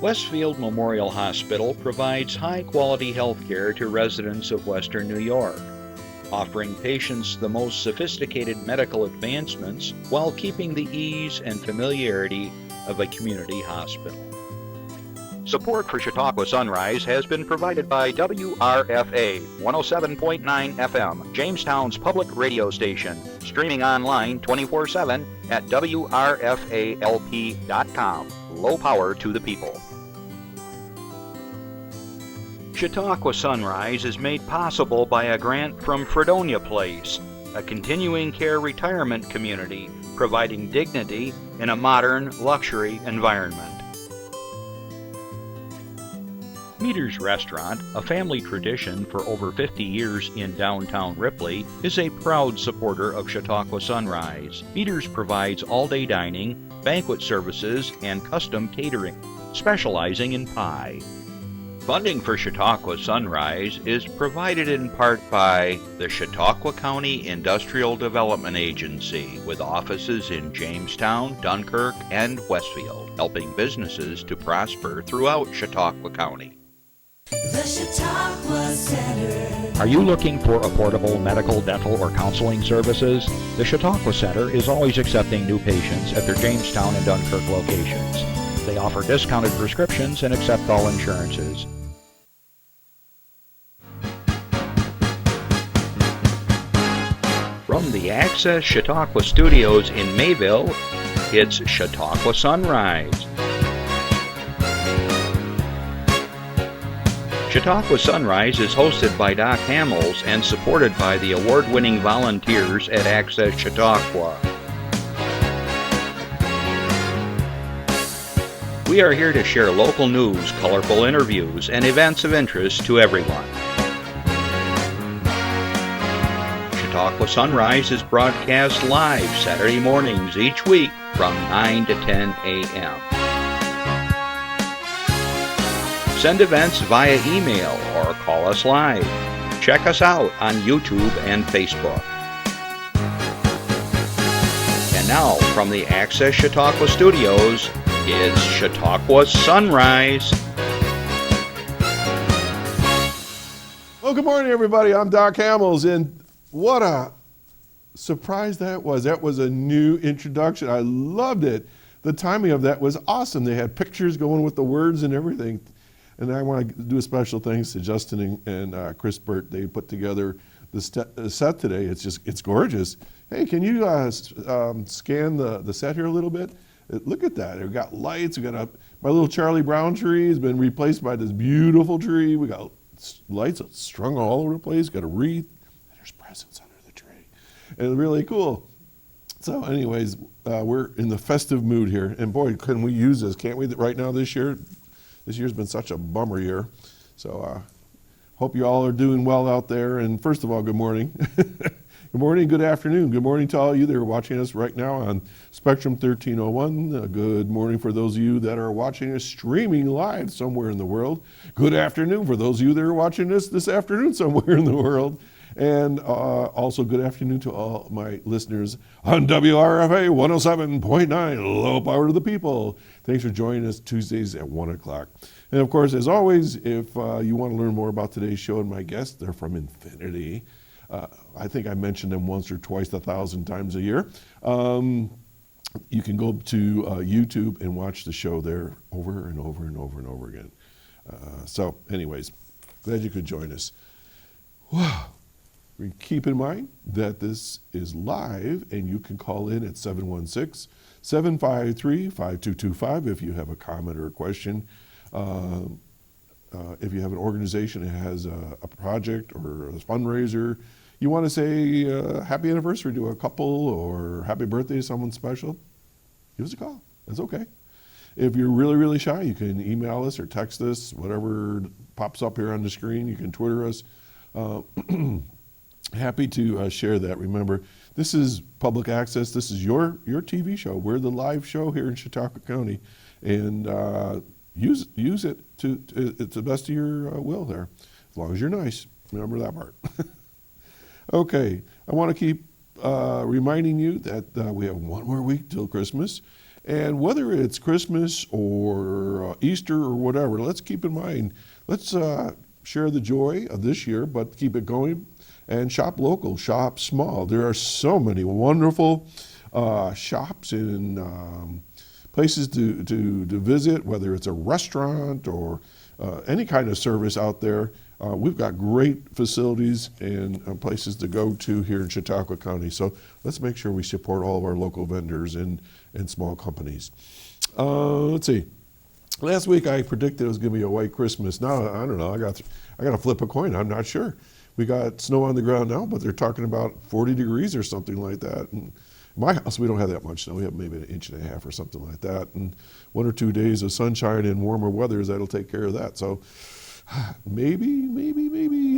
Westfield Memorial Hospital provides high-quality health care to residents of Western New York, offering patients the most sophisticated medical advancements while keeping the ease and familiarity of a community hospital. Support for Chautauqua Sunrise has been provided by WRFA 107.9 FM, Jamestown's public radio station, streaming online 24/7 at WRFALP.com. Low power to the people. Chautauqua Sunrise is made possible by a grant from Fredonia Place, a continuing care retirement community providing dignity in a modern luxury environment. Meter's Restaurant, a family tradition for over 50 years in downtown Ripley, is a proud supporter of Chautauqua Sunrise. Meter's provides all-day dining, banquet services, and custom catering, specializing in pie. Funding for Chautauqua Sunrise is provided in part by the Chautauqua County Industrial Development Agency, with offices in Jamestown, Dunkirk, and Westfield, helping businesses to prosper throughout Chautauqua County. The Chautauqua Center. Are you looking for affordable medical, dental, or counseling services? The Chautauqua Center is always accepting new patients at their Jamestown and Dunkirk locations. They offer discounted prescriptions and accept all insurances. From the Access Chautauqua Studios in Mayville, it's Chautauqua Sunrise. Chautauqua Sunrise is hosted by Doc Hamels and supported by the award-winning volunteers at Access Chautauqua. We are here to share local news, colorful interviews, and events of interest to everyone. Chautauqua Sunrise is broadcast live Saturday mornings each week from 9 to 10 a.m. Send events via email or call us live. Check us out on YouTube and Facebook. And now, from the Access Chautauqua Studios, it's Chautauqua Sunrise. Well, good morning, everybody. I'm Doc Hamels, and what a surprise that was. That was a new introduction. I loved it. The timing of that was awesome. They had pictures going with the words and everything. And I want to do a special thanks to Justin and Chris Burt. They put together the set today. It's gorgeous. Hey, can you scan the set here a little bit? Look at that. We've got lights. We got my little Charlie Brown tree has been replaced by this beautiful tree. We got lights strung all over the place. Got a wreath. There's presents under the tree. And really cool. So anyways, we're in the festive mood here. And boy, can we use this, can't we, right now this year? This year's been such a bummer year. So hope you all are doing well out there. And first of all, good morning. Good morning, good afternoon. Good morning to all of you that are watching us right now on Spectrum 1301. Good morning for those of you that are watching us streaming live somewhere in the world. Good afternoon for those of you that are watching us this afternoon somewhere in the world. And also good afternoon to all my listeners on WRFA 107.9, low power to the people. Thanks for joining us Tuesdays at 1 o'clock. And of course, as always, if you want to learn more about today's show and my guests, they're from Infinity. I think I mentioned them once or twice, 1,000 times a year. You can go to YouTube and watch the show there over and over and over and over again. So anyways, glad you could join us. Wow. Keep in mind that this is live and you can call in at 716-753-5225 if you have a comment or a question. If you have an organization that has a project or a fundraiser, you want to say happy anniversary to a couple or happy birthday to someone special, give us a call. That's okay. If you're really, really shy, you can email us or text us, whatever pops up here on the screen. You can Twitter us. Happy to share that. Remember, this is public access. This is your TV show. We're the live show here in Chautauqua County, and use it to the best of your will there, as long as you're nice. Remember that part. Okay, I want to keep reminding you that we have one more week till Christmas, And whether it's Christmas or Easter or whatever, let's keep in mind, let's share the joy of this year, but keep it going and shop local, shop small. There are so many wonderful shops and places to visit, whether it's a restaurant or any kind of service out there. We've got great facilities and places to go to here in Chautauqua County. So let's make sure we support all of our local vendors and small companies. Let's see. Last week I predicted it was going to be a white Christmas. Now I don't know. I got to flip a coin. I'm not sure. We got snow on the ground now, but they're talking about 40 degrees or something like that. And in my house, we don't have that much snow. We have maybe 1.5 inches or something like that. And 1 or 2 days of sunshine and warmer weather, that'll take care of that. So maybe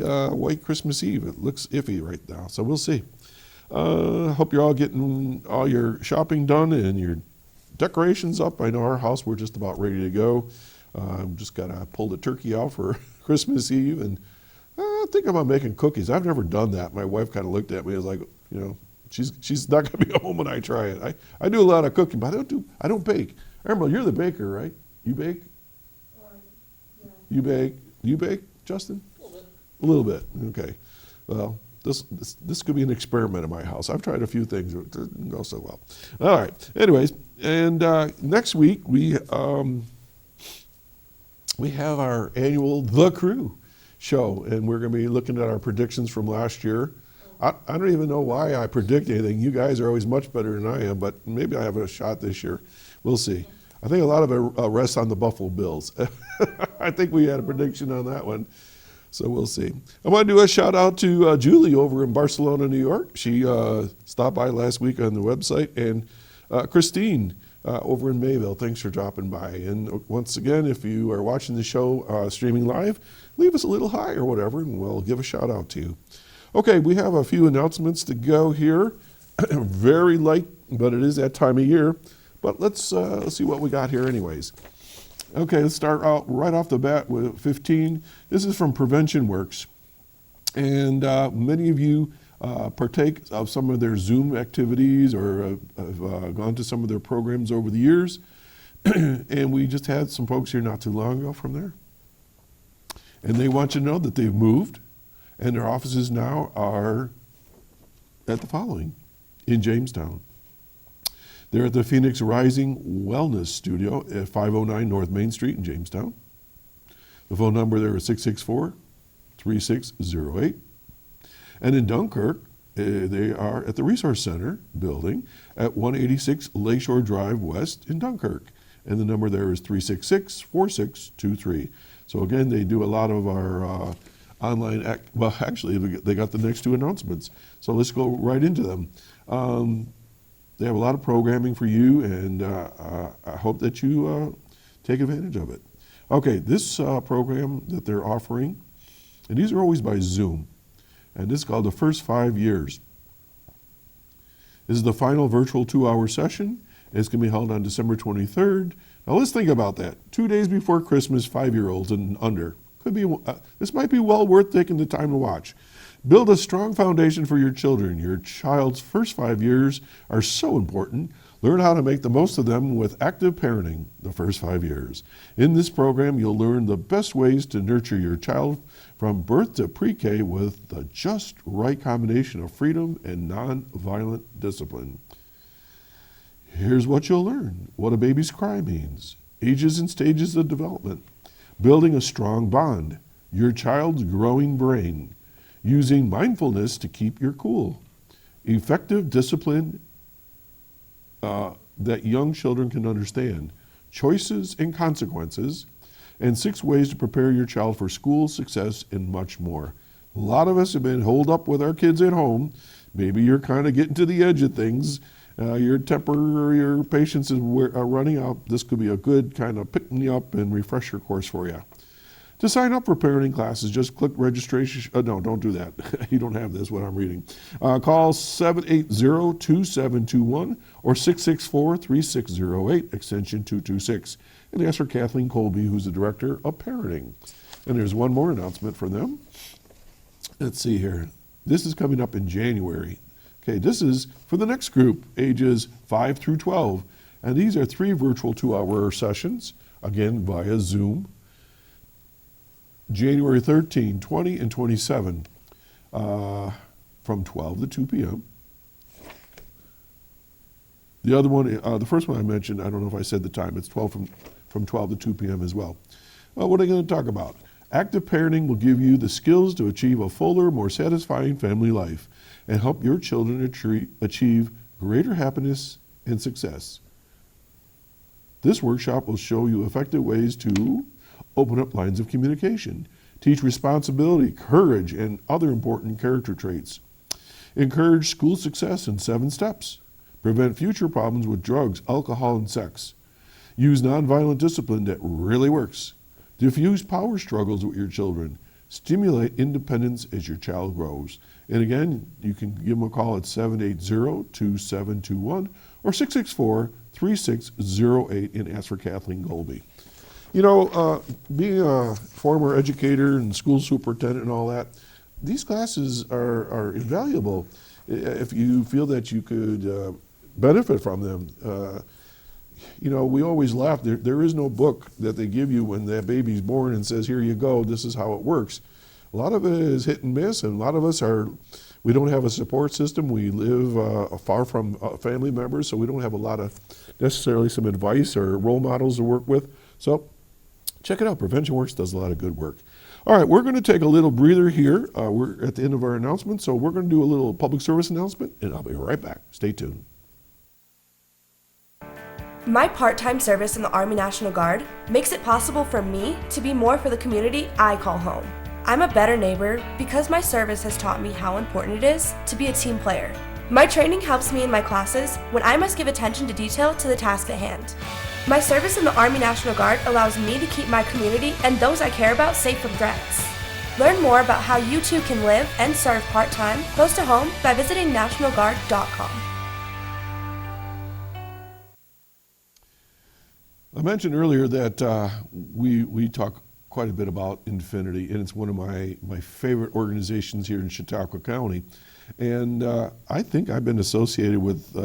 white Christmas Eve. It looks iffy right now, so we'll see. Hope you're all getting all your shopping done and your decorations up. I know our house, we're just about ready to go. Just got to pull the turkey out for Christmas Eve, and I think about making cookies. I've never done that. My wife kind of looked at me and was like, she's not going to be home when I try it. I do a lot of cooking, but I don't bake. Emerald, you're the baker, right? You bake? Yeah. You bake? You bake, Justin? A little bit. Okay. Well, this could be an experiment in my house. I've tried a few things. It didn't go so well. All right. Anyways, and next week we have our annual The Crew show, and we're going to be looking at our predictions from last year. I don't even know why I predict anything. You guys are always much better than I am, but maybe I have a shot this year. We'll see. I think a lot of it rests on the Buffalo Bills. I think we had a prediction on that one. So we'll see. I want to do a shout out to Julie over in Barcelona, New York. She stopped by last week on the website. And Christine over in Mayville, thanks for dropping by. And once again, if you are watching the show streaming live, leave us a little hi or whatever, and we'll give a shout out to you. Okay, we have a few announcements to go here. Very light, but it is that time of year. But let's see what we got here anyways. Okay, let's start out right off the bat with 15. This is from Prevention Works. And many of you partake of some of their Zoom activities or have gone to some of their programs over the years. And we just had some folks here not too long ago from there. And they want you to know that they've moved, and their offices now are at the following: in Jamestown. They're at the Phoenix Rising Wellness Studio at 509 North Main Street in Jamestown. The phone number there is 664-3608. And in Dunkirk, they are at the Resource Center building at 186 Lakeshore Drive West in Dunkirk. And the number there is 366-4623. So again, they do a lot of our online, well, actually, they got the next two announcements. So let's go right into them. They have a lot of programming for you, and I hope that you take advantage of it. Okay, this program that they're offering, and these are always by Zoom, and this is called The First 5 Years. This is the final virtual 2-hour session. It's going to be held on December 23rd. Now let's think about that. 2 days before Christmas, 5-year-olds and under. Could be. This might be well worth taking the time to watch. Build a strong foundation for your children. Your child's first 5 years are so important. Learn how to make the most of them with active parenting the first 5 years. In this program, you'll learn the best ways to nurture your child from birth to pre-K with the just right combination of freedom and non-violent discipline. Here's what you'll learn: what a baby's cry means, ages and stages of development, building a strong bond, your child's growing brain, using mindfulness to keep your cool, effective discipline that young children can understand, choices and consequences, and 6 ways to prepare your child for school success, and much more. A lot of us have been holed up with our kids at home. Maybe you're kind of getting to the edge of things. Your temper or your patience is running out. This could be a good kind of pick me up and refresher course for you. To sign up for parenting classes, just click registration. No, don't do that. You don't have this, what I'm reading. Call 780-2721 or 664-3608, extension 226. And ask for Kathleen Colby, who's the director of parenting. And there's one more announcement for them. Let's see here. This is coming up in January. Okay, this is for the next group, ages 5 through 12. And these are 3 virtual 2-hour sessions, again via Zoom. January 13, 20, and 27, from 12 to 2 p.m. The other one, the first one I mentioned, I don't know if I said the time, it's 12 from 12 to 2 p.m. as well. What are they going to talk about? Active parenting will give you the skills to achieve a fuller, more satisfying family life and help your children achieve greater happiness and success. This workshop will show you effective ways to open up lines of communication, teach responsibility, courage, and other important character traits. Encourage school success in 7 steps. Prevent future problems with drugs, alcohol, and sex. Use nonviolent discipline that really works. Diffuse power struggles with your children. Stimulate independence as your child grows. And again, you can give them a call at 780-2721 or 664-3608 and ask for Kathleen Golby. You know, being a former educator and school superintendent and all that, these classes are invaluable if you feel that you could benefit from them. You know, we always laugh. There is no book that they give you when that baby's born and says, here you go, this is how it works. A lot of it is hit and miss, and a lot of us we don't have a support system. We live far from family members, so we don't have a lot of necessarily some advice or role models to work with. So check it out. Prevention Works does a lot of good work. All right, we're going to take a little breather here. We're at the end of our announcement, so we're going to do a little public service announcement, and I'll be right back. Stay tuned. My part-time service in the Army National Guard makes it possible for me to be more for the community I call home. I'm a better neighbor because my service has taught me how important it is to be a team player. My training helps me in my classes when I must give attention to detail to the task at hand. My service in the Army National Guard allows me to keep my community and those I care about safe from threats. Learn more about how you too can live and serve part-time close to home by visiting nationalguard.com. I mentioned earlier that we talk quite a bit about Infinity, and it's one of my favorite organizations here in Chautauqua County. And I think I've been associated with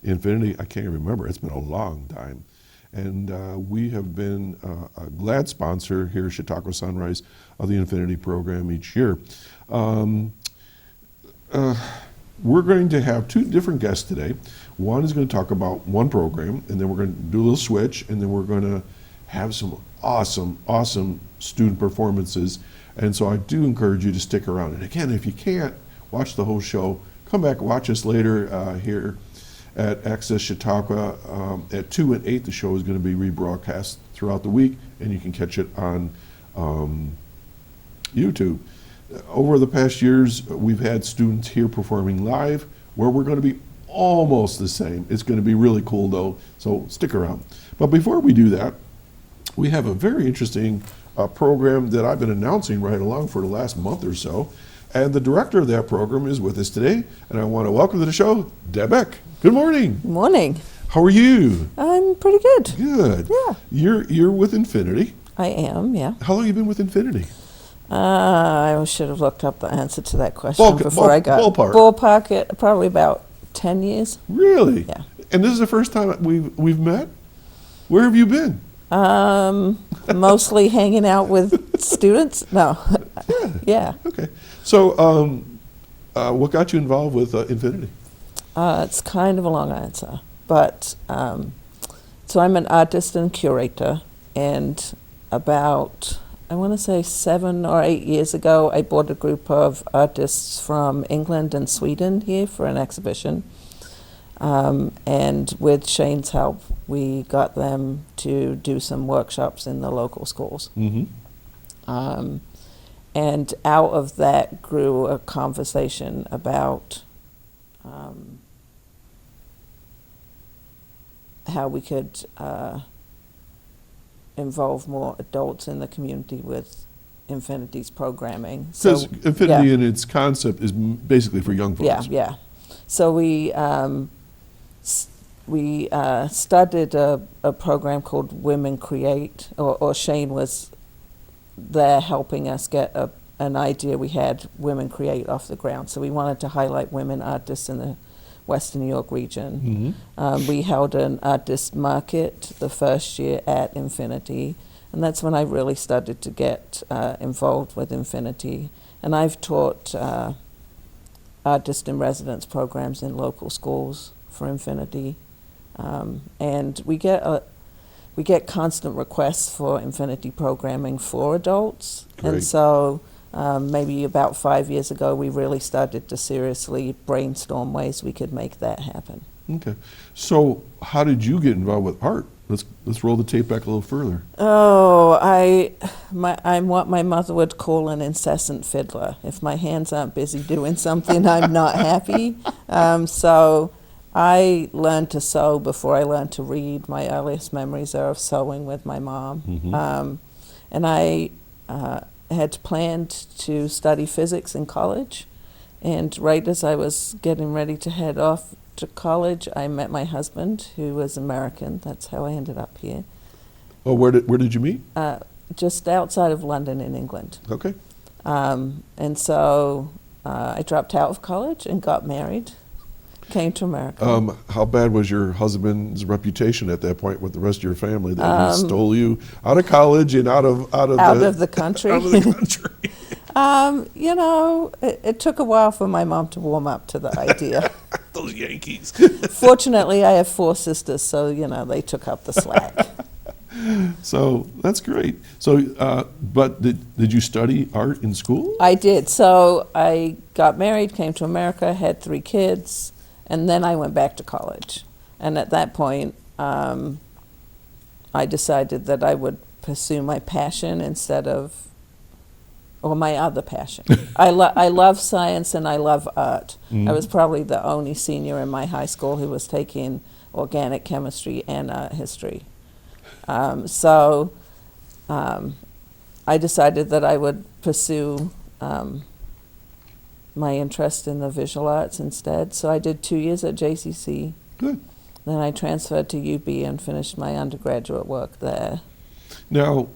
Infinity, I can't remember, it's been a long time. And we have been a glad sponsor here at Chautauqua Sunrise of the Infinity program each year. We're going to have 2 different guests today. One is going to talk about one program, and then we're going to do a little switch, and then we're going to have some awesome student performances. And so I do encourage you to stick around. And again, if you can't watch the whole show, come back and watch us later here at Access Chautauqua. At 2 and 8, the show is going to be rebroadcast throughout the week, and you can catch it on YouTube. Over the past years, we've had students here performing live, where we're going to be almost the same. It's going to be really cool though, so stick around. But before we do that, we have a very interesting program that I've been announcing right along for the last month or so. And the director of that program is with us today, and I want to welcome to the show, Deb Beck. Good morning. Morning. How are you? I'm pretty good. Good. Yeah. You're with Infinity. I am, yeah. How long have you been with Infinity? I should have looked up the answer to that question before I got ballpark it. Probably about 10 years. Really? Yeah. And this is the first time we've met? Where have you been? Mostly hanging out with students. No. Yeah. Okay. So, what got you involved with Infinity? It's kind of a long answer, but so I'm an artist and curator, and about, I want to say 7 or 8 years ago, I brought a group of artists from England and Sweden here for an exhibition. And with Shane's help, we got them to do some workshops in the local schools. Mm-hmm. And out of that grew a conversation about how we could involve more adults in the community with Infinity's programming. Because Infinity in its concept is basically for young folks. Yeah. So we started a program called Women Create, or Shane was there helping us get an idea. We had Women Create off the ground. So we wanted to highlight women artists in the Western New York region. We held an artist market the first year at Infinity, and that's when I really started to get involved with Infinity. And I've taught artist in residence programs in local schools for Infinity, and we get constant requests for Infinity programming for adults. Great. And so maybe about 5 years ago, we really started to seriously brainstorm ways we could make that happen. Okay. So how did you get involved with art? Let's roll the tape back a little further. Oh, I'm what my mother would call an incessant fiddler. If my hands aren't busy doing something, I'm not happy. So I learned to sew before I learned to read. My earliest memories are of sewing with my mom. And I had planned to study physics in college. And right as I was getting ready to head off to college, I met my husband, who was American. That's how I ended up here. Oh, where did you meet? Just outside of London in England. Okay. And so I dropped out of college and got married, came to America. How bad was your husband's reputation at that point with the rest of your family that he stole you out of college and out of the country? Out of the country. You know, it took a while for my mom to warm up to the idea. Those Yankees. Fortunately, I have 4 sisters, so, you know, they took up the slack. So that's great. So, but did you study art in school? I did. So I got married, came to America, had 3 kids, and then I went back to college. And at that point, I decided that I would pursue my passion instead of, or my other passion. I love science and I love art. I was probably the only senior in my high school who was taking organic chemistry and art history. So I decided that I would pursue my interest in the visual arts instead. So I did 2 years at JCC. Good. Then I transferred to UB and finished my undergraduate work there. Now,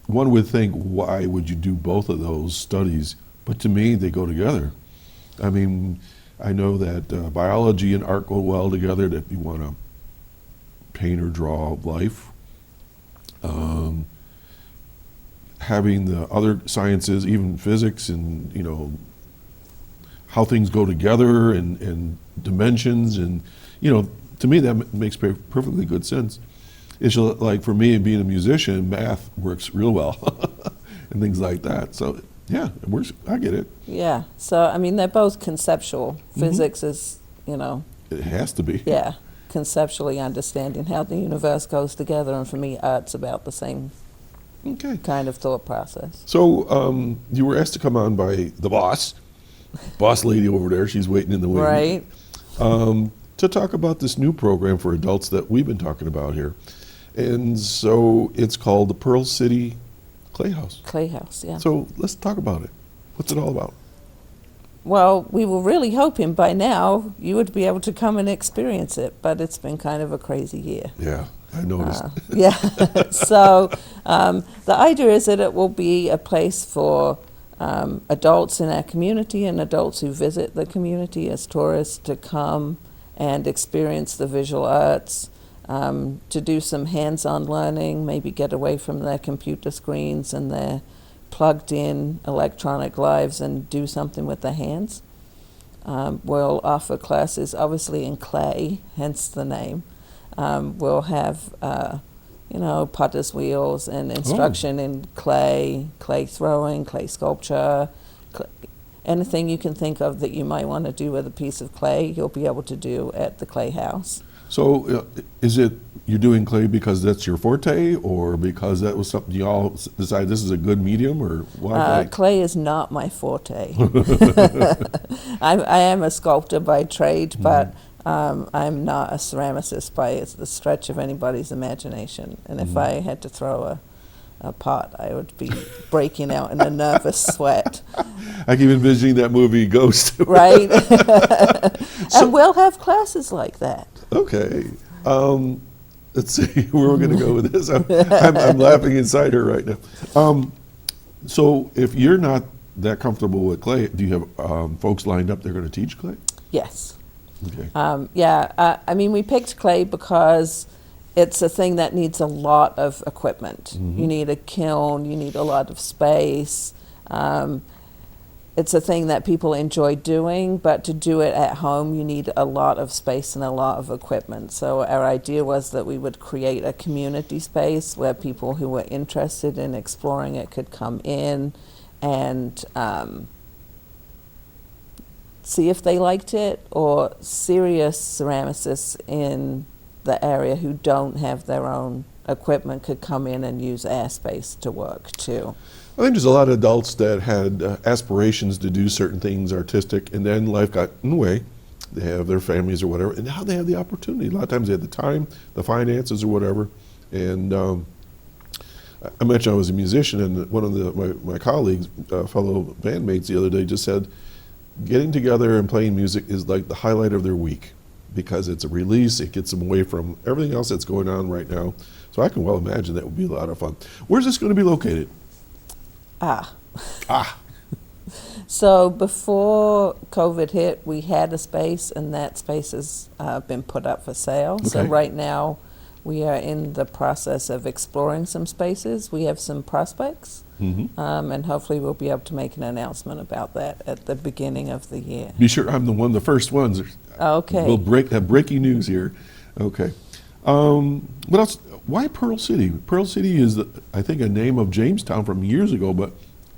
one would think, why would you do both of those studies? But to me, they go together. I mean, I know that biology and art go well together, that you want to paint or draw life. Having the other sciences, even physics and, you know, how things go together and dimensions and, you know, to me that makes perfectly good sense. It's like for me, being a musician, math works real well and things like that. So yeah, it works. I get it. Yeah. So, I mean, they're both conceptual. Physics is, you know. It has to be. Yeah. Conceptually understanding how the universe goes together. And for me, art's about the same kind of thought process. So you were asked to come on by the boss lady over there. She's waiting in the wing. Right. To talk about this new program for adults that we've been talking about here. And so it's called the Pearl City Clay House. Clay House, yeah. So let's talk about it. What's it all about? Well, we were really hoping by now you would be able to come and experience it, but it's been kind of a crazy year. Yeah, I noticed. Yeah. So the idea is that it will be a place for adults in our community and adults who visit the community as tourists to come and experience the visual arts, to do some hands-on learning, maybe get away from their computer screens and their plugged-in electronic lives and do something with their hands. We'll offer classes, obviously in clay, hence the name. We'll have, potter's wheels and instruction in clay throwing, clay sculpture, anything you can think of that you might want to do with a piece of clay, you'll be able to do at the Clay House. So is it you're doing clay because that's your forte, or because that was something you all decided this is a good medium, or why? Clay is not my forte. I am a sculptor by trade, but I'm not a ceramicist by the stretch of anybody's imagination. And if I had to throw a pot, I would be breaking out in a nervous sweat. I keep envisioning that movie Ghost. Right? And we'll have classes like that. Okay. Let's see where we're going to go with this. I'm laughing inside her right now. So if you're not that comfortable with clay, do you have folks lined up that are going to teach clay? Yes. Okay. I mean, we picked clay because it's a thing that needs a lot of equipment. You need a kiln, you need a lot of space. It's a thing that people enjoy doing, but to do it at home, you need a lot of space and a lot of equipment. So our idea was that we would create a community space where people who were interested in exploring it could come in and see if they liked it, or serious ceramicists in the area who don't have their own equipment could come in and use our space to work too. I think there's a lot of adults that had aspirations to do certain things artistic, and then life got in the way. They have their families or whatever, and now they have the opportunity. A lot of times they have the time, the finances or whatever. And I mentioned I was a musician, and one of my colleagues, fellow bandmates the other day just said, getting together and playing music is like the highlight of their week, because it's a release, it gets them away from everything else that's going on right now. So I can well imagine that would be a lot of fun. Where's this going to be located? So before COVID hit, we had a space, and that space has been put up for sale. So Okay. right now, we are in the process of exploring some spaces. We have some prospects, and hopefully we'll be able to make an announcement about that at the beginning of the year. Be sure I'm the first ones. Okay. We'll have breaking news here. Okay. What else? Why Pearl City? Pearl City is, I think, a name of Jamestown from years ago, but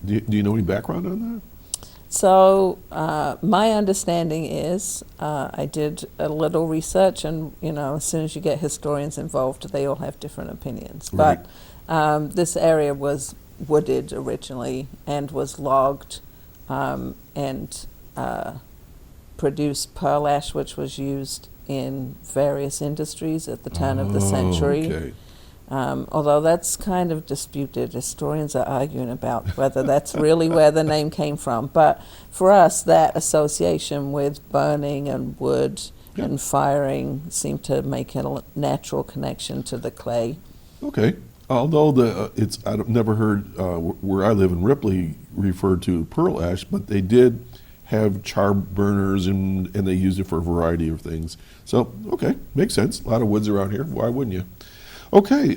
do you know any background on that? So my understanding is, I did a little research, and as soon as you get historians involved, they all have different opinions. Right. But this area was wooded originally and was logged, and produced pearl ash, which was used in various industries at the turn of the century. Okay. Although that's kind of disputed. Historians are arguing about whether that's really where the name came from. But for us, that association with burning and wood and firing seemed to make a natural connection to the clay. Okay. Although I've never heard where I live in Ripley referred to pearl ash, but they did have char burners and they used it for a variety of things. So, okay, makes sense. A lot of woods around here. Why wouldn't you? Okay,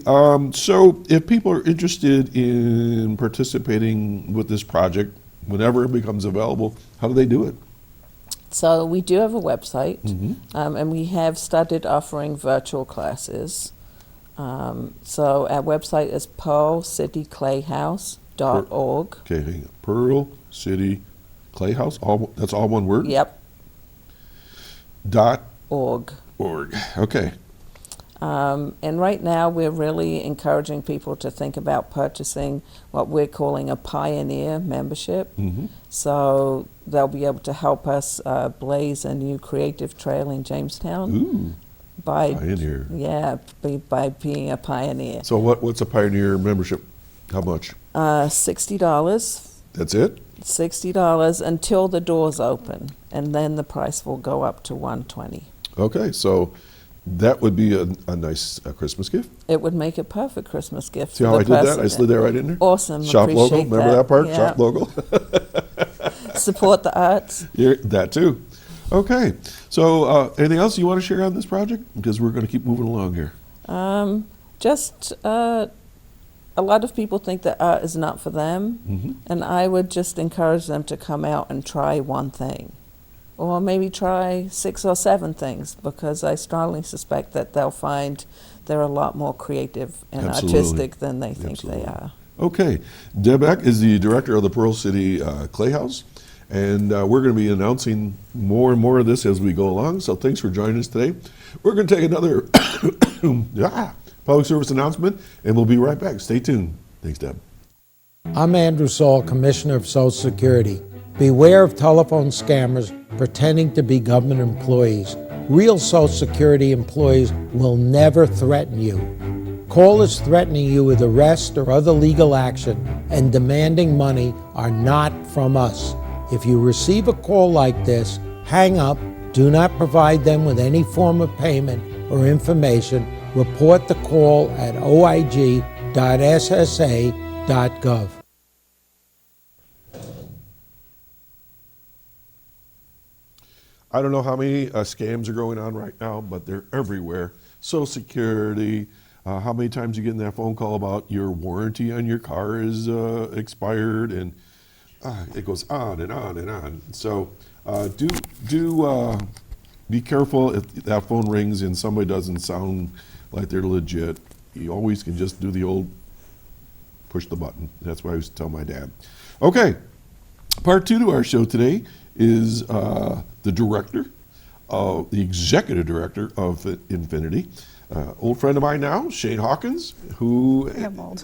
so if people are interested in participating with this project, whenever it becomes available, how do they do it? So we do have a website, and we have started offering virtual classes. So our website is pearlcityclayhouse.org. Okay, hang on. Pearl City Clayhouse, that's all one word? Yep. .org. Okay. And right now we're really encouraging people to think about purchasing what we're calling a pioneer membership. So they'll be able to help us blaze a new creative trail in Jamestown. Ooh, pioneer. Yeah, by being a pioneer. So what's a pioneer membership? How much? $60. That's it? $60 until the doors open, and then the price will go up to $120. Okay, so that would be a nice Christmas gift. It would make a perfect Christmas gift. See for how I the did that? I slid that right in there? Awesome. Shop logo, Appreciate remember that part? Yeah. Shop logo? Support the arts. That too. Okay, so anything else you want to share on this project? Because we're going to keep moving along here. A lot of people think that art is not for them, and I would just encourage them to come out and try one thing, or maybe try 6 or 7 things, because I strongly suspect that they'll find they're a lot more creative and Absolutely. artistic than they think Absolutely. they are. Okay, Deb Eck is the director of the Pearl City Clayhouse, and we're going to be announcing more and more of this as we go along, so thanks for joining us today. We're going to take another public service announcement, and we'll be right back. Stay tuned. Thanks, Deb. I'm Andrew Saul, Commissioner of Social Security. Beware of telephone scammers pretending to be government employees. Real Social Security employees will never threaten you. Callers threatening you with arrest or other legal action and demanding money are not from us. If you receive a call like this, hang up, do not provide them with any form of payment or information. Report the call at oig.ssa.gov. 'Cause I don't know how many scams are going on right now, but they're everywhere. Social Security, how many times you get in that phone call about your warranty on your car is expired, and it goes on and on and on. So do be careful if that phone rings and somebody doesn't sound like they're legit. You always can just do the old push the button. That's what I used to tell my dad. Okay, part 2 to our show today is the director, the executive director of Infinity, old friend of mine now, Shane Hawkins, who I'm old.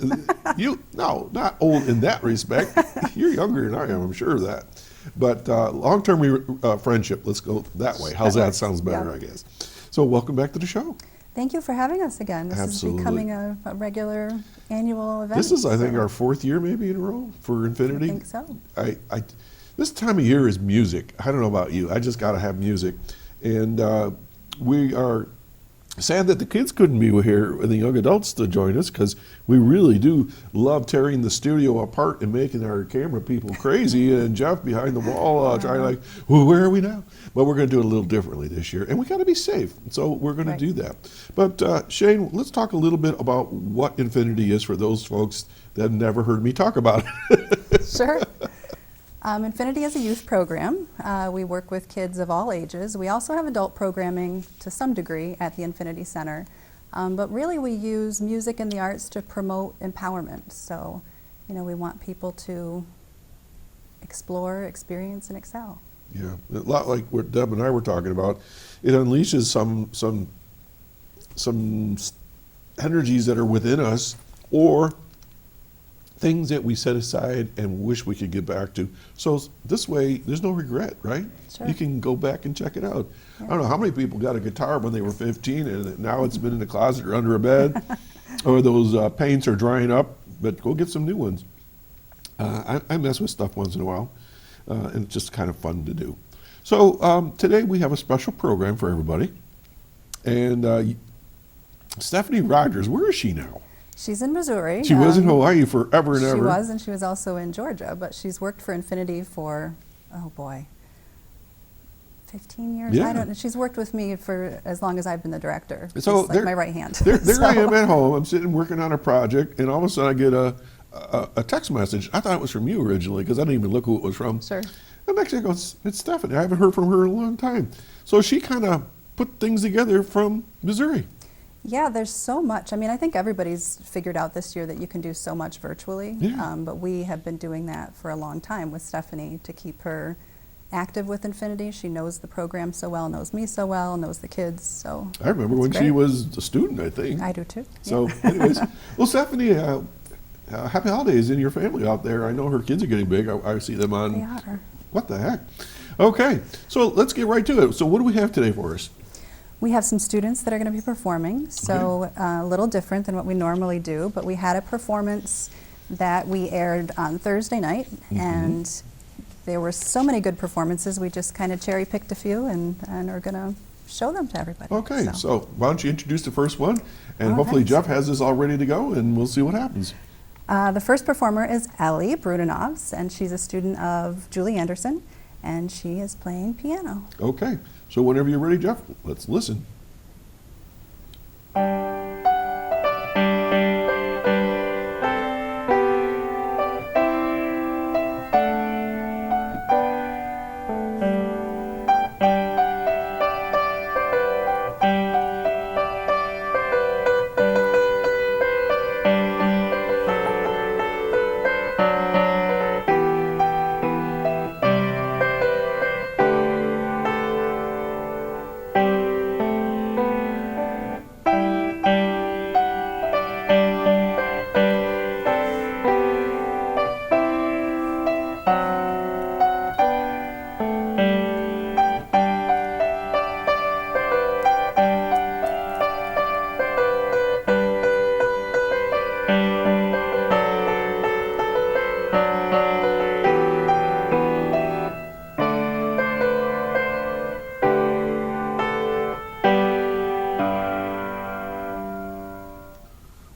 no, not old in that respect. You're younger than I am, I'm sure of that. But long-term friendship, let's go that way. How's that? Sounds better, Yeah. I guess. So welcome back to the show. Thank you for having us again. This Absolutely. is becoming a regular annual event. This is, I think, so our 4th year maybe in a row for Infinity. I think so. I this time of year is music. I don't know about you. I just got to have music. And we are sad that the kids couldn't be here and the young adults to join us, because we really do love tearing the studio apart and making our camera people crazy. And Jeff behind the wall trying like, well, where are we now? But we're going to do it a little differently this year. And we got to be safe. So we're going Right. to do that. But Shane, let's talk a little bit about what Infinity is for those folks that have never heard me talk about it. Sure. Infinity is a youth program. We work with kids of all ages. We also have adult programming to some degree at the Infinity Center. But really we use music and the arts to promote empowerment. So, we want people to explore, experience, and excel. Yeah, a lot like what Deb and I were talking about. It unleashes some energies that are within us, or things that we set aside and wish we could get back to. So this way, there's no regret, right? Sure. You can go back and check it out. Yeah. I don't know how many people got a guitar when they were 15 and now it's been in the closet or under a bed, or those paints are drying up, but go get some new ones. I mess with stuff once in a while, and it's just kind of fun to do. So today we have a special program for everybody. And Stephanie Rogers, where is she now? She's in Missouri. She was in Hawaii forever and ever. She was, and she was also in Georgia, but she's worked for Infinity for, 15 years? Yeah. I don't know. She's worked with me for as long as I've been the director. She's So like my right hand. There I So- am at home. I'm sitting working on a project, and all of a sudden I get a text message. I thought it was from you originally, because I didn't even look who it was from. Sure. And next thing I go, it's Stephanie. I haven't heard from her in a long time. So she kind of put things together from Missouri. Yeah, there's so much. I mean, I think everybody's figured out this year that you can do so much virtually. Yeah. But we have been doing that for a long time with Stephanie to keep her active with Infinity. She knows the program so well, knows me so well, knows the kids. So I remember it's when she great. was a student, I think. I do too. So, yeah. anyways, well, Stephanie, happy holidays in your family out there. I know her kids are getting big. I see them on. They are. What the heck? Okay, so let's get right to it. So, what do we have today for us? We have some students that are going to be performing, so a little different than what we normally do, but we had a performance that we aired on Thursday night, and there were so many good performances, we just kind of cherry-picked a few and are going to show them to everybody. Okay, so why don't you introduce the first one, and All hopefully right. Jeff has this all ready to go, and we'll see what happens. The first performer is Ellie Brudenovs, and she's a student of Julie Anderson, and she is playing piano. Okay, so whenever you're ready, Jeff, let's listen.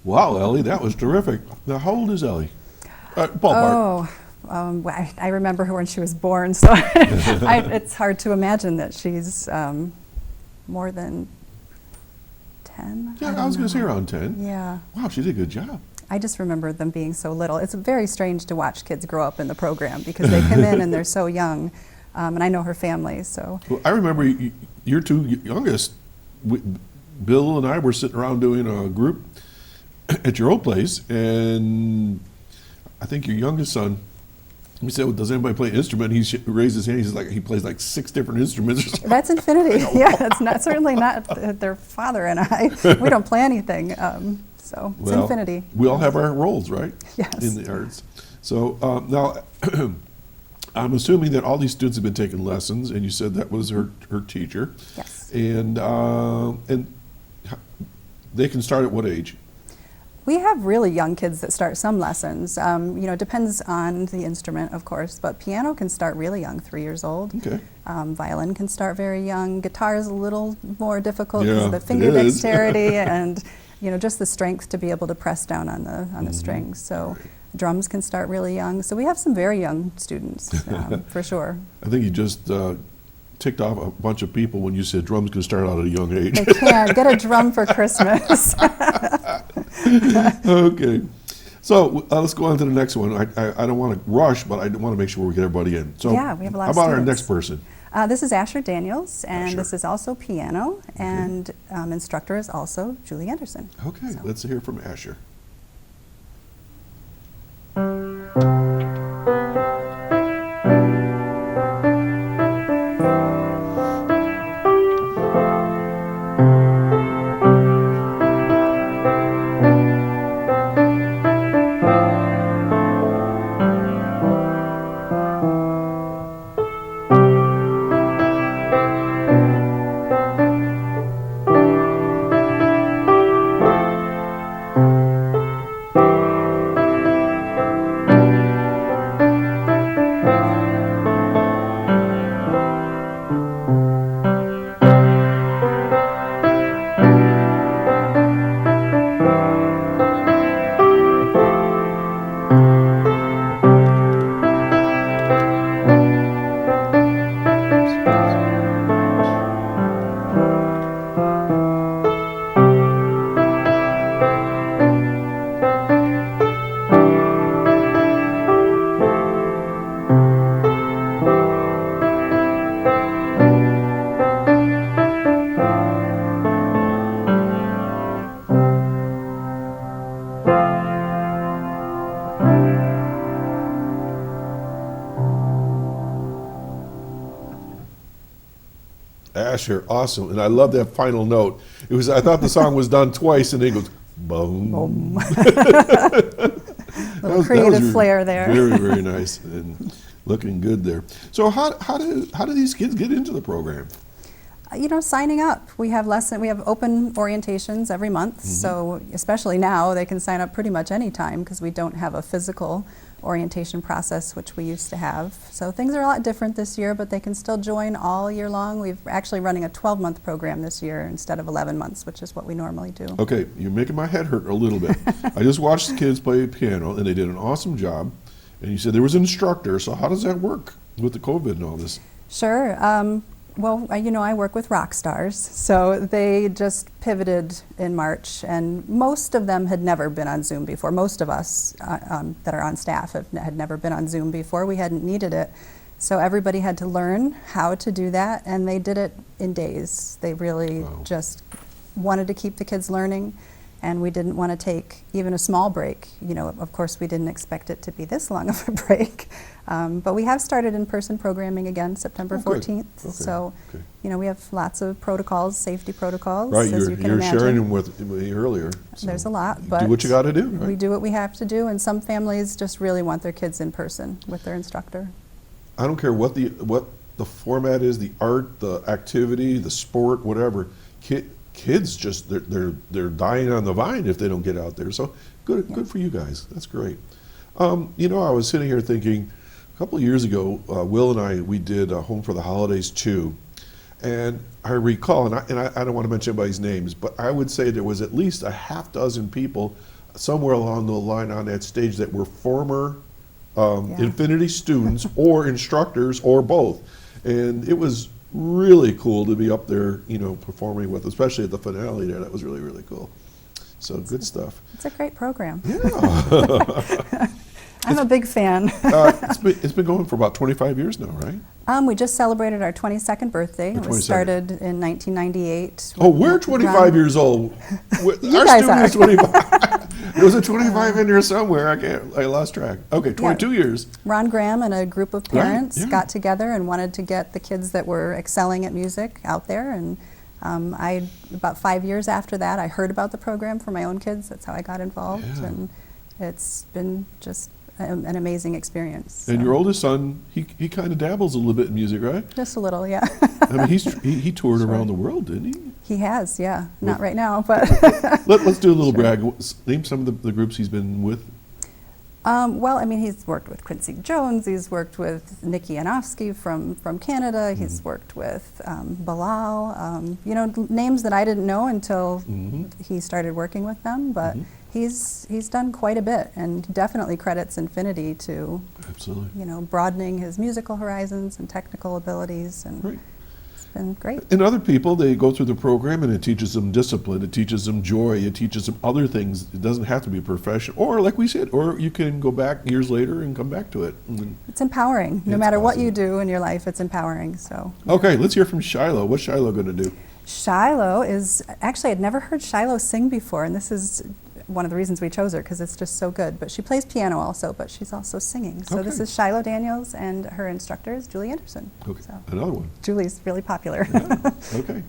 Wow, Ellie, that was terrific. Now, how old is Ellie? Ballpark. I remember her when she was born, so it's hard to imagine that she's more than 10. Yeah, I don't was going to say know. around 10. Yeah. Wow, she did a good job. I just remember them being so little. It's very strange to watch kids grow up in the program because they come in and they're so young, and I know her family, so. Well, I remember your two youngest, Bill and I were sitting around doing a group at your old place, and I think your youngest son, we said, well, does anybody play an instrument? He raised his hand. He's like, he plays like 6 different instruments or something. That's Infinity. Yeah, it's not certainly not their father and I. We don't play anything, so it's Well, Infinity. We all have our roles, right? Yes. In the arts. So now, I'm assuming that all these students have been taking lessons, and you said that was her teacher. Yes. And they can start at what age? We have really young kids that start some lessons. It depends on the instrument, of course, but piano can start really young, 3 years old. Okay. Violin can start very young. Guitar is a little more difficult Yeah, because of the finger it is. dexterity and just the strength to be able to press down on the strings. So drums can start really young. So we have some very young students, for sure. I think you just ticked off a bunch of people when you said drums can start out at a young age. They can get a drum for Christmas. Okay. So let's go on to the next one. I don't want to rush, but I want to make sure we get everybody in. So Yeah, we have a lot how of about our students. next person? This is Asher Daniels, and Asher. this is also piano, and instructor is also Julie Anderson. Okay, So- let's hear from Asher. Asher, awesome, and I love that final note. It was. I thought the song was done twice, and then it goes boom. Little creative flair there. Very, very nice, and looking good there. So how do these kids get into the program? Signing up. We have open orientations every month, so especially now they can sign up pretty much any time because we don't have a physical orientation process, which we used to have. So things are a lot different this year, but they can still join all year long. We're actually running a 12-month program this year instead of 11 months, which is what we normally do. Okay, you're making my head hurt a little bit. I just watched the kids play piano, and they did an awesome job. And you said there was an instructor, so how does that work with the COVID and all this? Sure. Well, I work with rock stars, so they just pivoted in March, and most of them had never been on Zoom before. Most of us that are on staff had never been on Zoom before. We hadn't needed it. So everybody had to learn how to do that, and they did it in days. They really just wanted to keep the kids learning, and we didn't want to take even a small break. Of course, we didn't expect it to be this long of a break. But we have started in-person programming again September 14th. Okay. So, Okay. we have lots of protocols, safety protocols, Right, as you're you can imagine. sharing them with me earlier. So There's a lot, do but what you got to do. Right? we do what we have to do, and some families just really want their kids in person with their instructor. I don't care what the format is, the art, the activity, the sport, whatever. Kids just they're dying on the vine if they don't get out there. So good for you guys. That's great. I was sitting here thinking a couple of years ago, Will and we did Home for the Holidays too, and I recall, and I don't want to mention anybody's names, but I would say there was at least a half dozen people somewhere along the line on that stage that were former Yeah. Infinity students or instructors or both. And it was really cool to be up there, performing with, especially at the finale there. That was really, really cool. So good stuff. It's a great program. Yeah. I'm a big fan. It's been going for about 25 years now, right? We just celebrated our 22nd birthday. It was 22nd. started in 1998. Oh, we're 25 years old. Our guys student is are. 25. There was a 25 in there somewhere. I lost track. Okay, 22 years. Ron Graham and a group of parents yeah. got together and wanted to get the kids that were excelling at music out there. And about 5 years after that, I heard about the program for my own kids. That's how I got involved. Yeah. And it's been just an amazing experience. And so. your oldest son, he kind of dabbles a little bit in music, right? Just a little, yeah. I mean, he toured around the world, didn't he? He has, yeah. Not right now, but. Let's do a little brag. Name some of the groups he's been with. Well, I mean, he's worked with Quincy Jones. He's worked with Nikki Yanofsky from Canada. He's worked with Bilal. Names that I didn't know until he started working with them. But he's done quite a bit, and definitely credits Infinity to Absolutely. Broadening his musical horizons and technical abilities, and Right. it's been great. And other people, they go through the program and it teaches them discipline, it teaches them joy, it teaches them other things. It doesn't have to be a profession, or like we said, or you can go back years later and come back to it. It's empowering. No It's matter what awesome. you do in your life, it's empowering. So. Okay, let's hear from Shiloh. What's Shiloh going to do? Shiloh is, actually I'd never heard Shiloh sing before, and this is one of the reasons we chose her, because it's just so good. But she plays piano also, but she's also singing. So this Okay. is Shiloh Daniels, and her instructor is Julie Anderson. Okay, So another one. Julie's really popular. Yeah. Okay.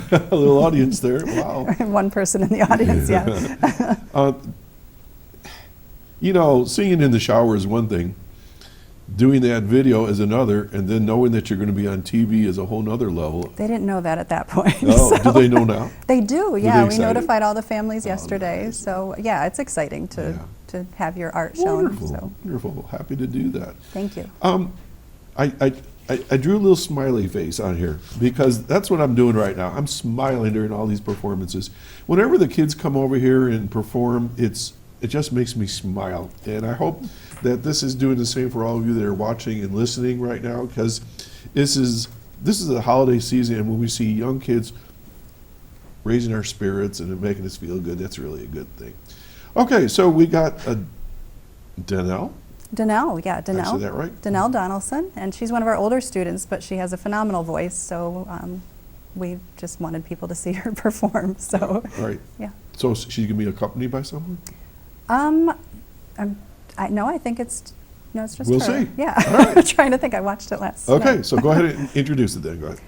A little audience there. Wow. One person in the audience, yeah. Singing in the shower is one thing. Doing that video is another, and then knowing that you're going to be on TV is a whole nother level. They didn't know that at that point. Oh, so. do they know now? They do, Are yeah. they We excited? notified all the families yesterday. nice. So yeah, it's exciting to have your art Wonderful, shown. So wonderful. Happy to do that. thank you. I drew a little smiley face on here because that's what I'm doing right now. I'm smiling during all these performances. Whenever the kids come over here and perform, it just makes me smile. And I hope that this is doing the same for all of you that are watching and listening right now, because this is the holiday season, and when we see young kids raising our spirits and making us feel good, that's really a good thing. Okay, so we got Danelle. Danelle, yeah, Did I say Danelle. that right? Danelle Donaldson, and she's one of our older students, but she has a phenomenal voice, so we just wanted people to see her perform. So, All right. yeah. So she's going to be accompanied by someone? I think it's just We'll her. see. Yeah, All right. I'm trying to think. I watched it last Okay, night. so go ahead and introduce it then. Go ahead.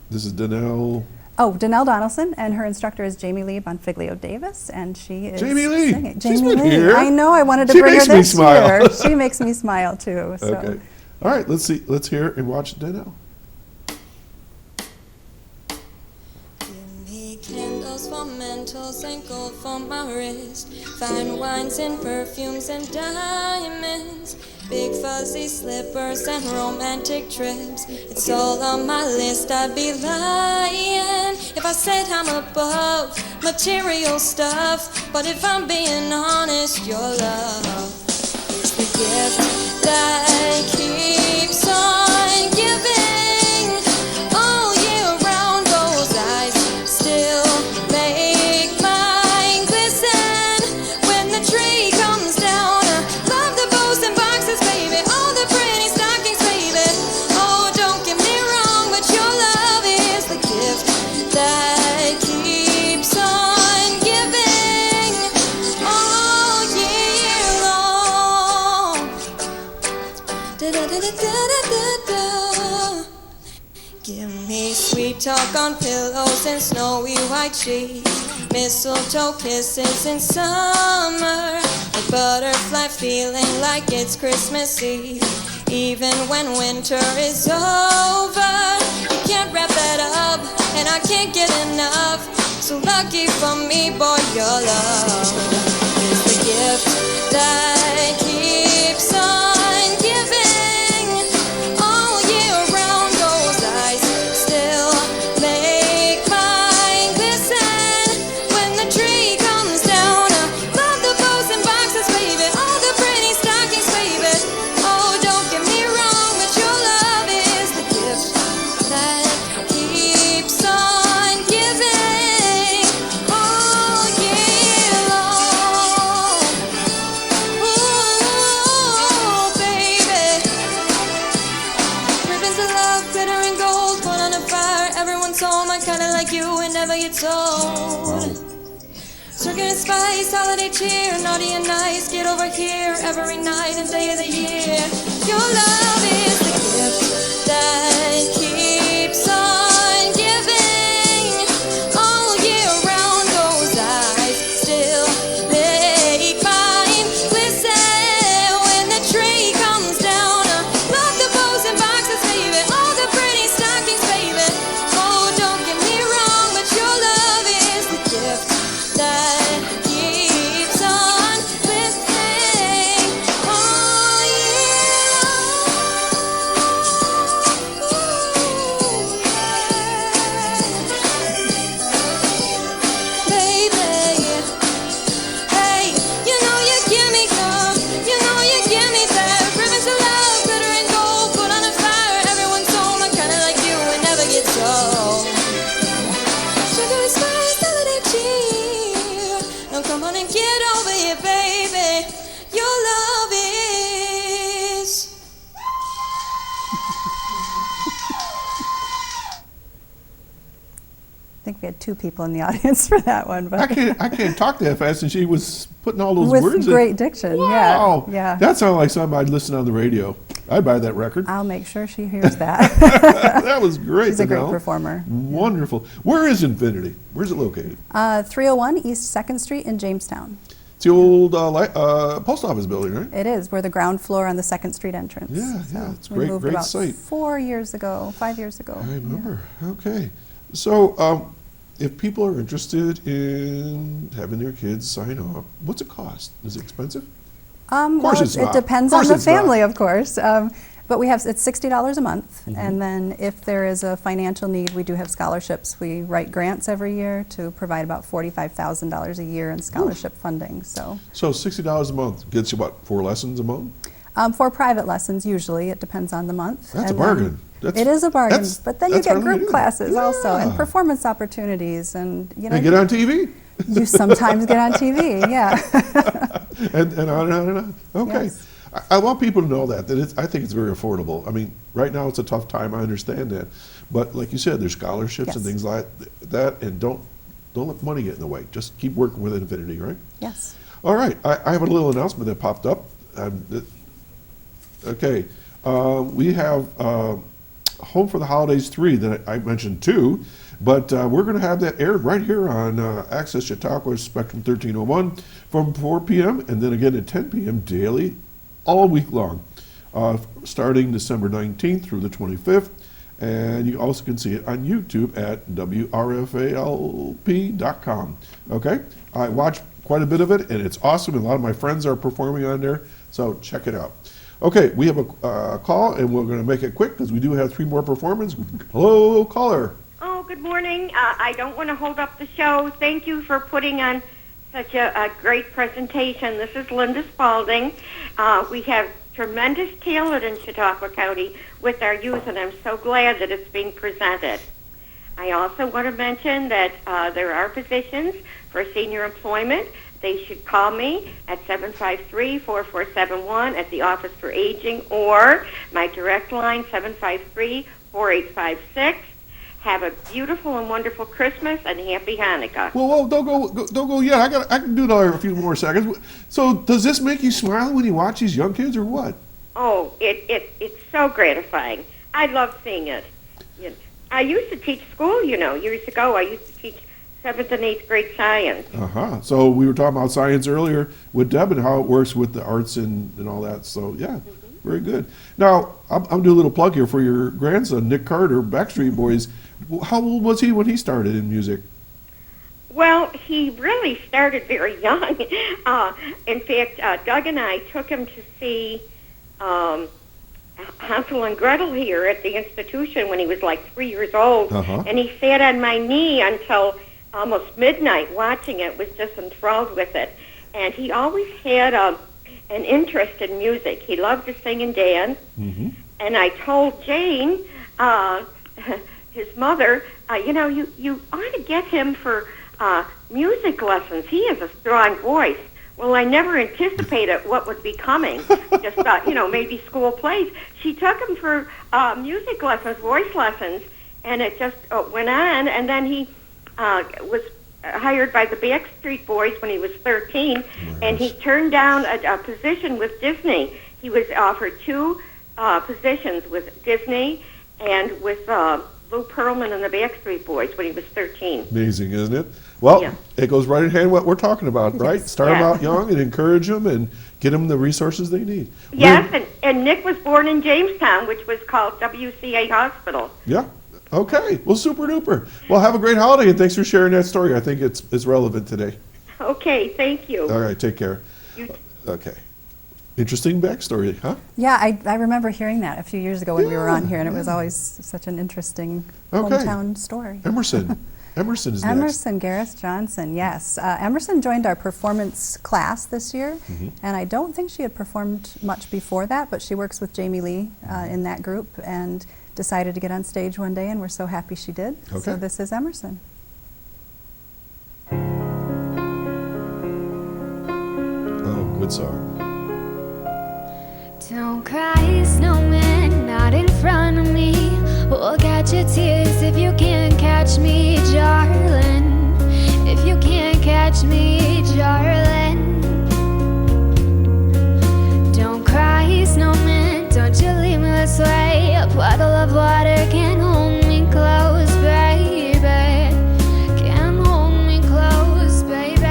This is Danelle. Oh, Danelle Donaldson, and her instructor is Jamie Lee Bonfiglio Davis, and she is Jamie Lee. singing. She's Jamie been Lee. here. I know. I wanted to She bring her makes me this smile. year. She makes me smile too. So. Okay. All right, let's see. Let's hear and watch Danelle. Give me candles for mentals and gold for my wrist. Fine wines and perfumes and diamonds. Big fuzzy slippers and romantic trips. It's all on my list, I'd be lying if I said I'm above material stuff. But if I'm being honest, your love is the gift that keeps on giving. All year round, those eyes still make mine glisten. When the tree comes down, love the bows and boxes, baby. All the pretty stockings, baby. Sweet talk on pillows and snowy white sheets. Mistletoe kisses in summer. A butterfly feeling like it's Christmas Eve. Even when winter is over, you can't wrap that up, and I can't get enough. So lucky for me, boy, your love is the gift that keeps on giving. All year round, those eyes still make mine glisten. When the tree comes down, I love the bows and boxes, baby. All the pretty stockings, baby. Oh, don't get me wrong, but your love is the gift that keeps on giving all year long. Ooh, baby. Ribbons of love, glitter and gold, put on a fire. Everyone's home, I kinda like you and never gets old. Sugar and spice, holiday cheer, naughty and nice, get over here every night and day of the year. Your love is the gift that keeps on giving all year round. Those eyes still make mine glisten when the tree comes down. Love the bows and boxes, baby, all the pretty stockings, baby. Oh, don't get me wrong, but your love is the gift that keeps on glisten all year long. Baby, hey, you know you give me some, you know you give me that. Ribbons of love, glitter and gold, put on a fire. Everyone's home, I kinda like you and never gets old. Sugar and spice, holiday cheer. Now come on and get over here, baby. Your love is. I think we had 2 people in the audience for that one, but I can't talk that fast, and she was putting all those with words great in. diction. Wow. Yeah. That sounded like something I'd listen on the radio. I'd buy that record. I'll make sure she hears that. That was great. She's a great Danelle. performer. Wonderful. Where is Infinity? Where's it located? 301 East 2nd Street in Jamestown. It's the old post office building, right? It is. We're the ground floor on the 2nd Street entrance. Yeah, it's we great, moved great about site. 5 years ago. I remember. Okay. So, if people are interested in having their kids sign up, what's it cost? Is it expensive? Well, it's not. it depends Of on course the it's not. family, of course. But it's $60 a month, Mm-hmm. and then if there is a financial need, we do have scholarships. We write grants every year to provide about $45,000 a year in scholarship funding. So, $60 a month gets you what, 4 lessons a month? for private lessons, usually it depends on the month. That's a And then- bargain. It is a bargain, that's- but then you that's get hardly group anything. classes also, and Yeah. performance opportunities, and And get on TV? you sometimes get on TV. Yeah. and on and on and on. Okay. Yes. I want people to know that I think it's very affordable. I mean, right now it's a tough time, I understand that. But like you said, there's scholarships and Yes. things like that, and don't let money get in the way. Just keep working with Infinity, right? Yes. All right, I have a little announcement that popped up. Okay, we have Home for the Holidays 3 that I mentioned 2, but we're going to have that aired right here on Access Chautauqua Spectrum 1301 from 4 p.m. and then again at 10 p.m. daily, all week long, starting December 19th through the 25th. And you also can see it on YouTube at WRFALP.com. Okay, I watched quite a bit of it, and it's awesome. And a lot of my friends are performing on there, so check it out. Okay, we have a call, and we're going to make it quick because we do have 3 more performances. Hello, caller. Oh, good morning. I don't want to hold up the show. Thank you for putting on such a great presentation. This is Linda Spalding. We have tremendous talent in Chautauqua County with our youth, and I'm so glad that it's being presented. I also want to mention that there are positions for senior employment. They should call me at 753-4471 at the Office for Aging, or my direct line, 753-4856. Have a beautiful and wonderful Christmas and happy Hanukkah. Whoa, don't go yet. I can do another few more seconds. So, does this make you smile when you watch these young kids, or what? Oh, it's so gratifying. I love seeing it. I used to teach school, years ago. I used to teach 7th and 8th grade science. So we were talking about science earlier with Deb and how it works with the arts and all that. So yeah, very good. Now, I'm doing a little plug here for your grandson, Nick Carter, Backstreet Boys. How old was he when he started in music? Well, he really started very young. In fact, Doug and I took him to see Hansel and Gretel here at the institution when he was like 3 years old. And he sat on my knee until almost midnight watching it, was just enthralled with it. And he always had an interest in music. He loved to sing and dance. And I told Jane, his mother, you ought to get him for music lessons. He has a strong voice. Well, I never anticipated what would be coming. Just thought, maybe school plays. She took him for music lessons, voice lessons, and it just went on. And then he was hired by the Backstreet Boys when he was 13, and he turned down a position with Disney. He was offered 2 positions with Disney and with Lou Pearlman and the Backstreet Boys when he was 13. Amazing, isn't it? Well, It goes right in hand with what we're talking about, right? Start them out young and encourage them and get them the resources they need. Yes, and Nick was born in Jamestown, which was called WCA Hospital. Yeah. Okay. Well, super duper. Well, have a great holiday, and thanks for sharing that story. I think it's relevant today. Okay, thank you. All right, take care. Okay. Interesting backstory, huh? Yeah, I remember hearing that a few years ago when we were on here, and it was always such an interesting hometown story. Emerson. Emerson is Emerson Gareth Johnson, yes. Emerson joined our performance class this year, and I don't think she had performed much before that, but she works with Jamie Lee in that group and decided to get on stage one day, and we're so happy she did. Okay. So this is Emerson. Oh, good song. Don't cry, snowman, not in front of me. We'll catch your tears if you can't catch me, darling. If you can't catch me, darling. Don't cry, snowman, don't you leave me this way. A puddle of water can't hold me close, baby. Can't hold me close, baby.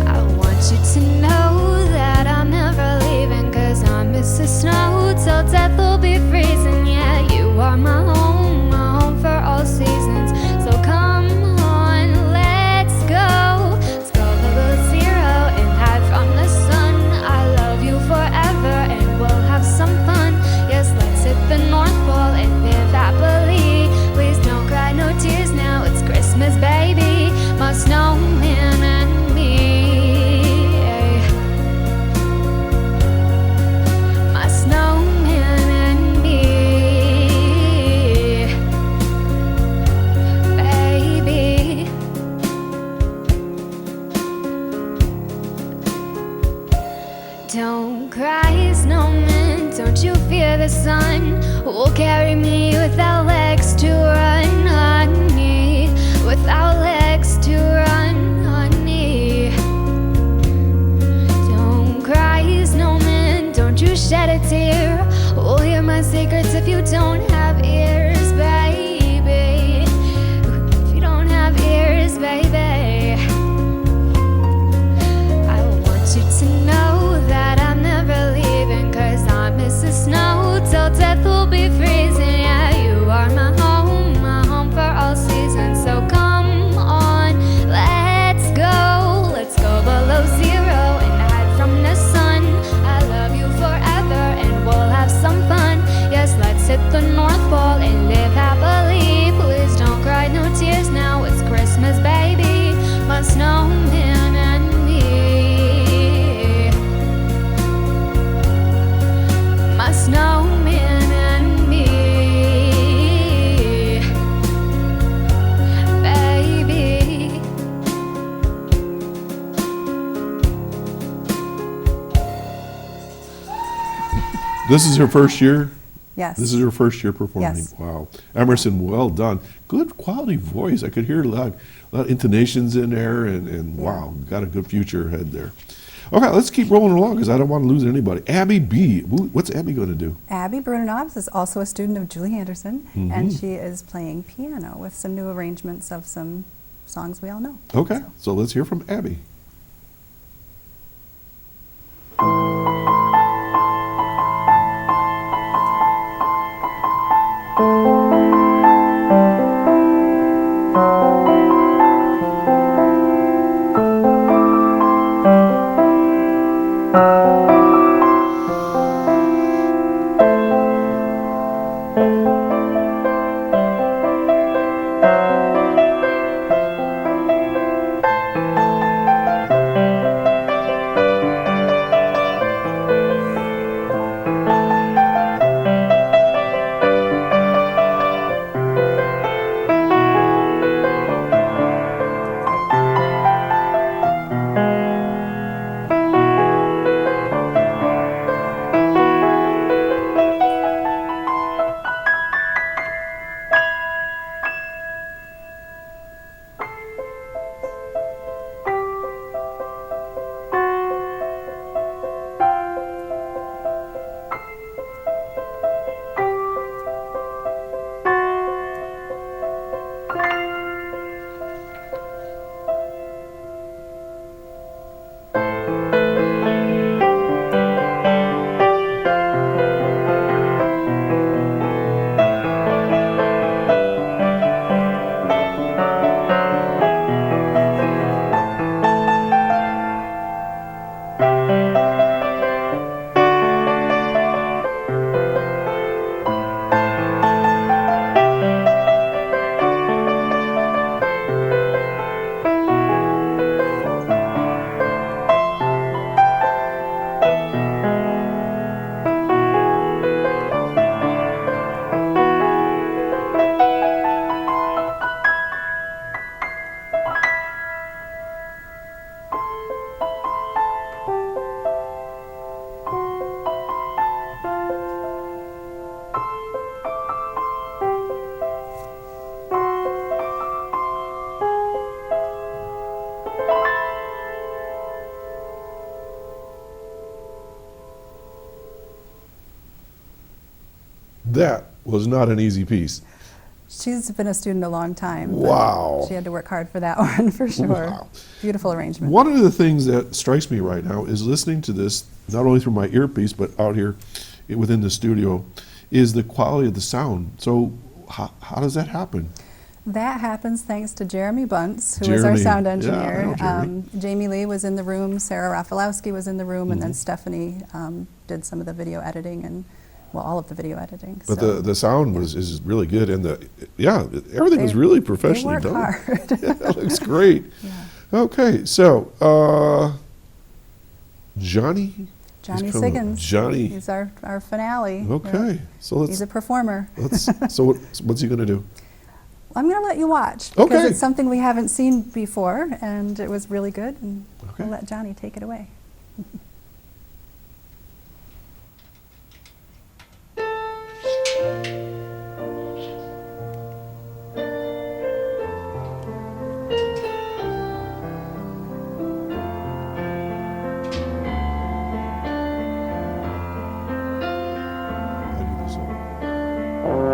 I want you to know that I'm never leaving, 'cause I miss the snow till death will be freezing. Yeah, you are my home for all seasons. So come on, let's go. Let's go below zero and hide from the sun. I love you forever and we'll have some fun. Yes, let's hit the North Pole and live happily. Please don't cry, no tears now. It's Christmas, baby. My snowman and me. My snowman and me. Baby. Don't cry, snowman, don't you fear the sun will carry me without legs to run, honey. Without legs to run, honey. Don't cry, snowman, don't you shed a tear. We'll hear my secrets if you don't have ears, baby. If you don't have ears, baby. I want you to know that I'm never leaving, 'cause I miss the snow till death will be freezing. Yeah, you are my home for all seasons. So come on, let's go. Let's go below zero and hide from the sun. I love you forever and we'll have some fun. Yes, let's hit the North Pole and live happily. Please don't cry, no tears now. It's Christmas, baby. My snowman and me. My snowman and me. Baby. This is her first year? Yes. This is her first year performing? Yes. Wow. Emerson, well done. Good quality voice. I could hear a lot of intonations in there, and wow, got a good future ahead there. Okay, let's keep rolling along because I don't want to lose anybody. Abby B. What's Abby going to do? Abby Brunenovs is also a student of Julie Anderson, and she is playing piano with some new arrangements of some songs we all know. Okay, so let's hear from Abby. That was not an easy piece. She's been a student a long time. but Wow. She had to work hard for that one, for sure. Wow. Beautiful arrangement. One of the things that strikes me right now is listening to this, not only through my earpiece, but out here within the studio, is the quality of the sound. So how does that happen? That happens thanks to Jeremy Bunce, who is our Jeremy. sound Yeah, I engineer. know Jeremy. Jamie Lee was in the room, Sarah Rafalowski was in the room, and then Stephanie did some of the video editing and, well, all of the video editing. But so the sound is really good, and everything was really professionally they done. work hard. That looks great. Yeah. Okay, so Johnny. Johnny He's coming up. Siggins. Johnny. He's our finale. Okay, Yep. so He's a performer. what's he going to do? I'm going to let you watch because Okay. it's something we haven't seen before, and it was really good. And Okay. we'll let Johnny take it away. I do this all.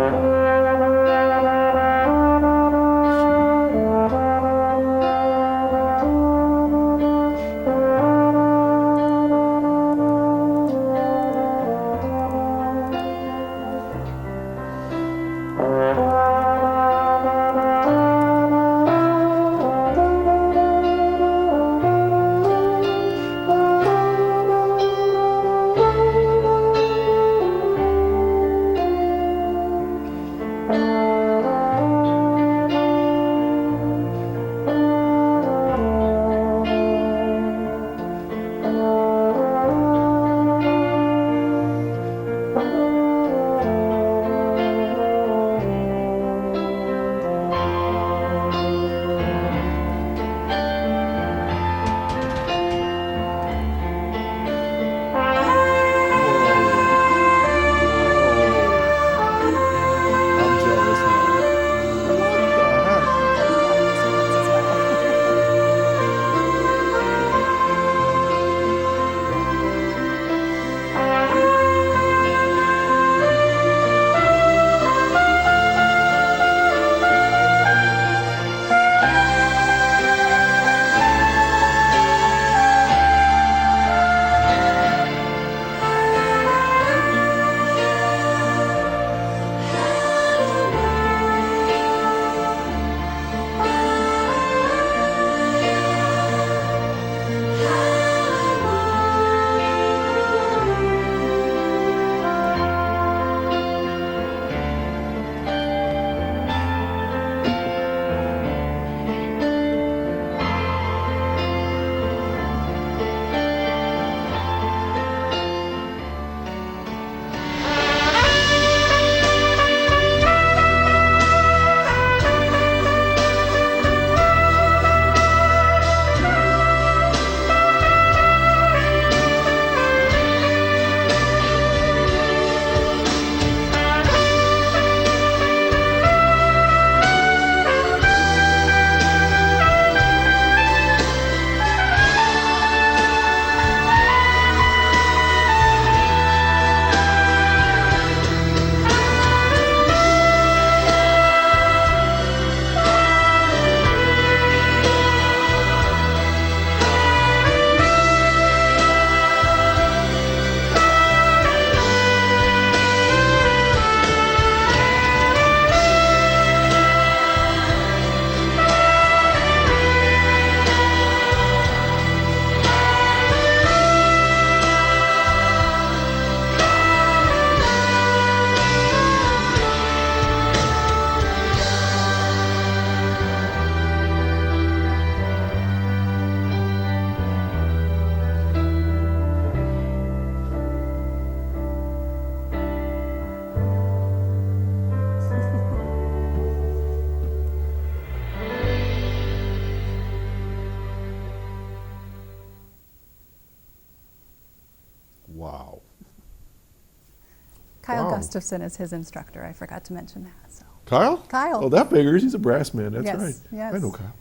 Kyle Wow. Gustafson is his instructor. I forgot to mention that. So. Kyle? Kyle. Oh, that figures. He's a brass man. That's Yes, right. yes. I know Kyle.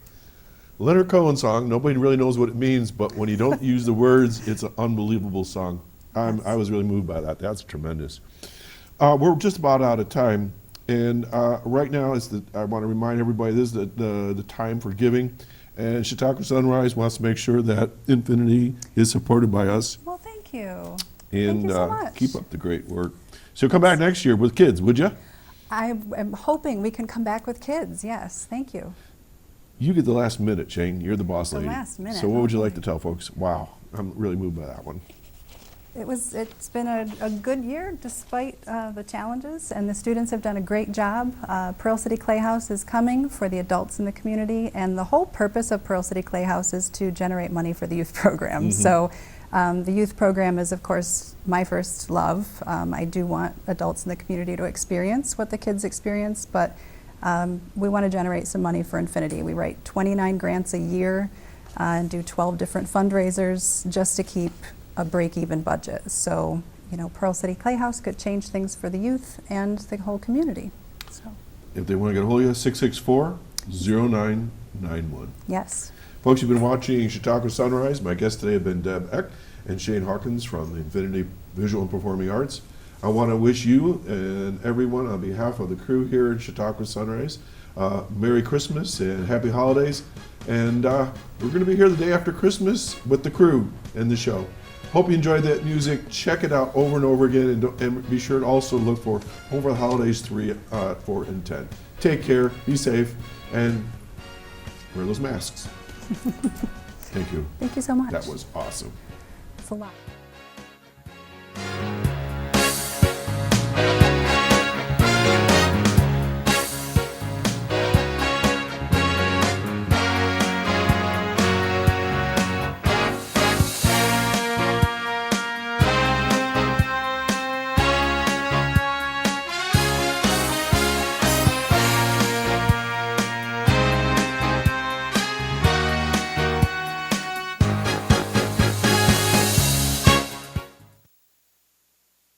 Leonard Cohen song. Nobody really knows what it means, but when you don't use the words, it's an unbelievable song. I was really moved by that. That's tremendous. We're just about out of time, and right now I want to remind everybody this is the time for giving, and Chautauqua Sunrise wants to make sure that Infinity is supported by us. Well, thank you. And Thank you so much. keep up the great work. So come back next year with kids, would you? I am hoping we can come back with kids. Yes, thank you. You get the last minute, Shane. You're the boss The lady. last minute, So what would you like okay. to tell folks? Wow, I'm really moved by that one. It's been a good year despite the challenges, and the students have done a great job. Pearl City Playhouse is coming for the adults in the community, and the whole purpose of Pearl City Playhouse is to generate money for the youth program. So the youth program is, of course, my first love. I do want adults in the community to experience what the kids experience, but we want to generate some money for Infinity. We write 29 grants a year and do 12 different fundraisers just to keep a break-even budget. So, you know, Pearl City Playhouse could change things for the youth and the whole community. So, If they want to get a hold of you, 664-0991. yes. Folks, you've been watching Chautauqua Sunrise. My guests today have been Deb Eck and Shane Hawkins from the Infinity Visual and Performing Arts. I want to wish you and everyone on behalf of the crew here at Chautauqua Sunrise, Merry Christmas and Happy Holidays. And we're going to be here the day after Christmas with the crew and the show. Hope you enjoyed that music. Check it out over and over again, and be sure to also look for Over the Holidays 3, 4, and 10. Take care, be safe, and wear those masks. Thank you. Thank you so much. That was awesome. It's a lot.